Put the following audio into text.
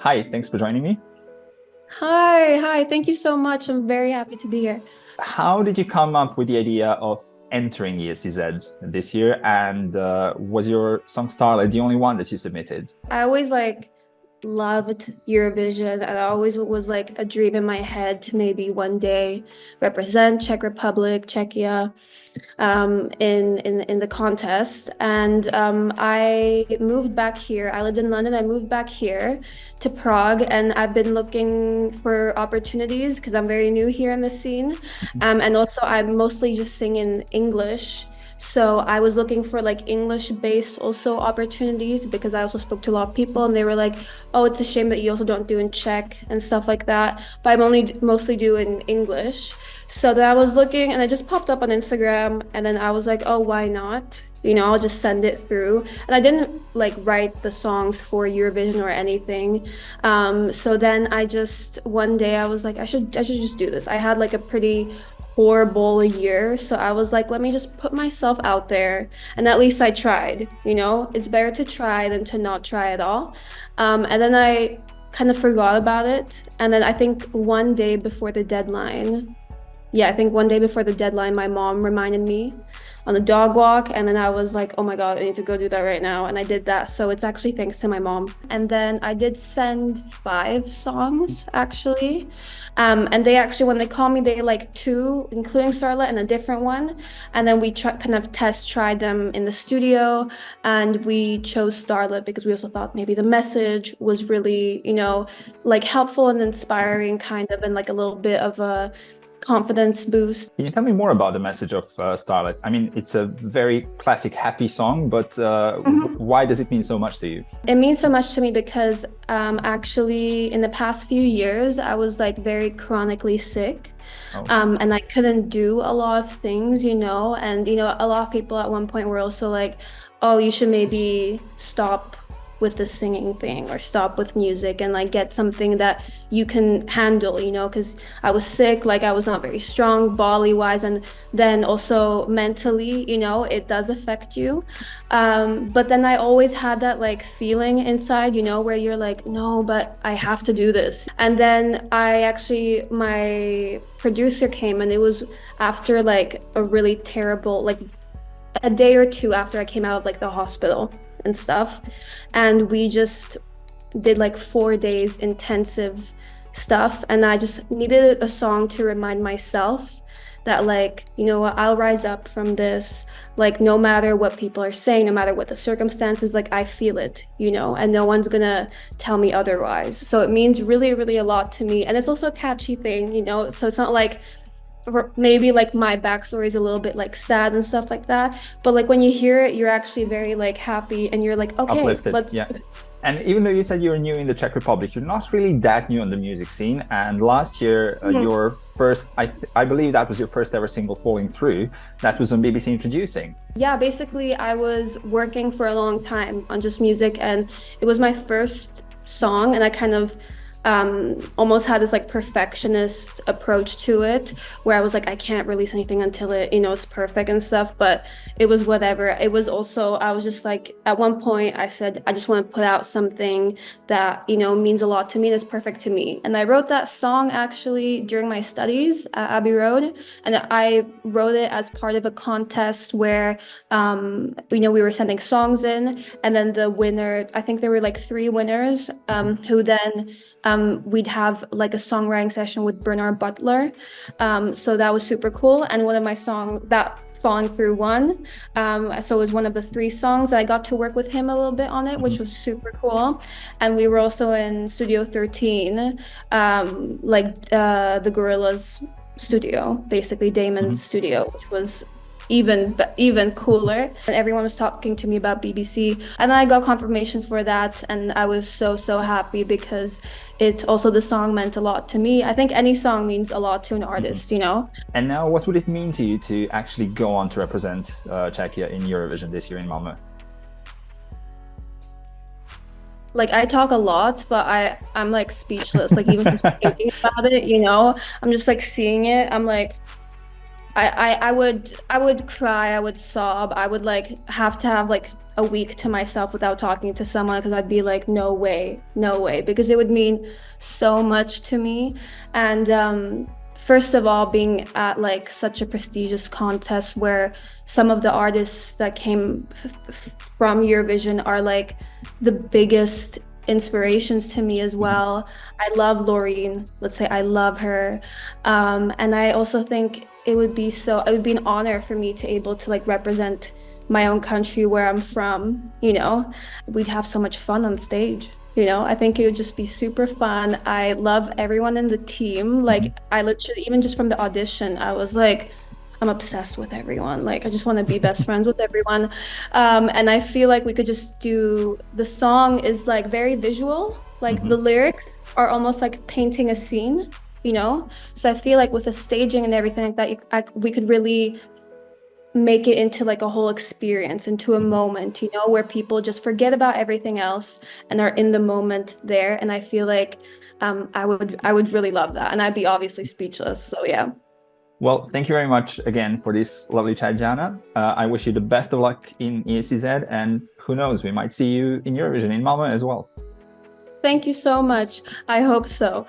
Hi, thanks for joining me. Hi. Thank you so much. I'm very happy to be here. How did you come up with the idea of entering ESCZ this year? And was your song Starlet the only one that you submitted? I always loved Eurovision, and I always was like a dream in my head to maybe one day represent Czech Republic, Czechia, in the contest. And I moved back here. I lived in London. I moved back here to Prague, and I've been looking for opportunities because I'm very new here in the scene. And also, I'm mostly just sing in English. So I was looking for like English-based also opportunities because I also spoke to a lot of people and they were like, oh, it's a shame that you also don't do in Czech and stuff like that. But I'm only mostly do in English. So then I was looking and it just popped up on Instagram and then I was like, oh, why not? I'll just send it through. And I didn't like write the songs for Eurovision or anything. So then I just one day I was like, I should just do this. I had like a pretty horrible year. So I was like, let me just put myself out there. And at least I tried, it's better to try than to not try at all. And then I kind of forgot about it. And then I think one day before the deadline, my mom reminded me on the dog walk. And then I was like, oh my God, I need to go do that right now. And I did that. So it's actually thanks to my mom. And then I did send 5 songs actually. And they actually, when they called me, they like 2, including Starlet and a different one. And then we kind of tried them in the studio and we chose Starlet because we also thought maybe the message was really, like helpful and inspiring kind of, and like a little bit of a confidence boost. Can you tell me more about the message of Starlet? I mean, it's a very classic happy song, but why does it mean so much to you? It means so much to me because actually in the past few years, I was like very chronically sick. Oh. And I couldn't do a lot of things, and a lot of people at one point were also like, oh, you should maybe stop with the singing thing or stop with music and like get something that you can handle, because I was sick, like I was not very strong body wise, and then also mentally, it does affect you. But then I always had that like feeling inside, where you're like, no, but I have to do this. And then my producer came, and it was after like a really terrible, like a day or 2 after I came out of like the hospital and stuff, and we just did like 4 days intensive stuff, and I just needed a song to remind myself that like, I'll rise up from this, like no matter what people are saying, no matter what the circumstances, like I feel it, and no one's gonna tell me otherwise. So it means really, really a lot to me, and it's also a catchy thing, so it's not like maybe like my backstory is a little bit like sad and stuff like that, but like when you hear it, you're actually very like happy and you're like, okay, Uplifted. let's. Yeah. And even though you said you're new in the Czech Republic, you're not really that new on the music scene. And last year, your first, I believe that was your first ever single falling through. That was on BBC Introducing. Yeah, basically I was working for a long time on just music, and it was my first song, and I kind of almost had this like perfectionist approach to it, where I was like, I can't release anything until it, is perfect and stuff, but it was whatever. It was also, I was just like, at one point I said, I just want to put out something that, means a lot to me and is perfect to me. And I wrote that song actually during my studies at Abbey Road, and I wrote it as part of a contest where, we were sending songs in, and then the winner, I think there were like 3 winners, who then we'd have like a songwriting session with Bernard Butler. So that was super cool. And one of my songs that Falling Through won. So it was one of the 3 songs. I got to work with him a little bit on it, which was super cool. And we were also in Studio 13, the Gorillas studio, basically Damon's studio, which was even cooler. And everyone was talking to me about BBC, and then I got confirmation for that, and I was so happy because the song meant a lot to me. I think any song means a lot to an artist, And now what would it mean to you to actually go on to represent Czechia in Eurovision this year in Malmö? Like I talk a lot, but I'm like speechless, like even just thinking about it, I'm just like seeing it. I'm like, I would cry, I would sob, I would like have to have like a week to myself without talking to someone because I'd be like, no way, no way, because it would mean so much to me. And first of all, being at like such a prestigious contest where some of the artists that came from Eurovision are like the biggest inspirations to me as well. I love Loreen. Let's say I love her. And I also think it would be an honor for me to able to like represent my own country where I'm from, you know. We'd have so much fun on stage. You know, I think it would just be super fun. I love everyone in the team. Like I literally, even just from the audition, I was like, I'm obsessed with everyone. Like I just want to be best friends with everyone. And I feel like we could just do, the song is like very visual. Like the lyrics are almost like painting a scene, you know? So I feel like with the staging and everything like that, we could really make it into like a whole experience, into a moment, you know, where people just forget about everything else and are in the moment there. And I feel like I would really love that. And I'd be obviously speechless. So yeah. Well, thank you very much again for this lovely chat, Gianna. I wish you the best of luck in ESCZ, and who knows, we might see you in Eurovision in Malmö as well. Thank you so much. I hope so.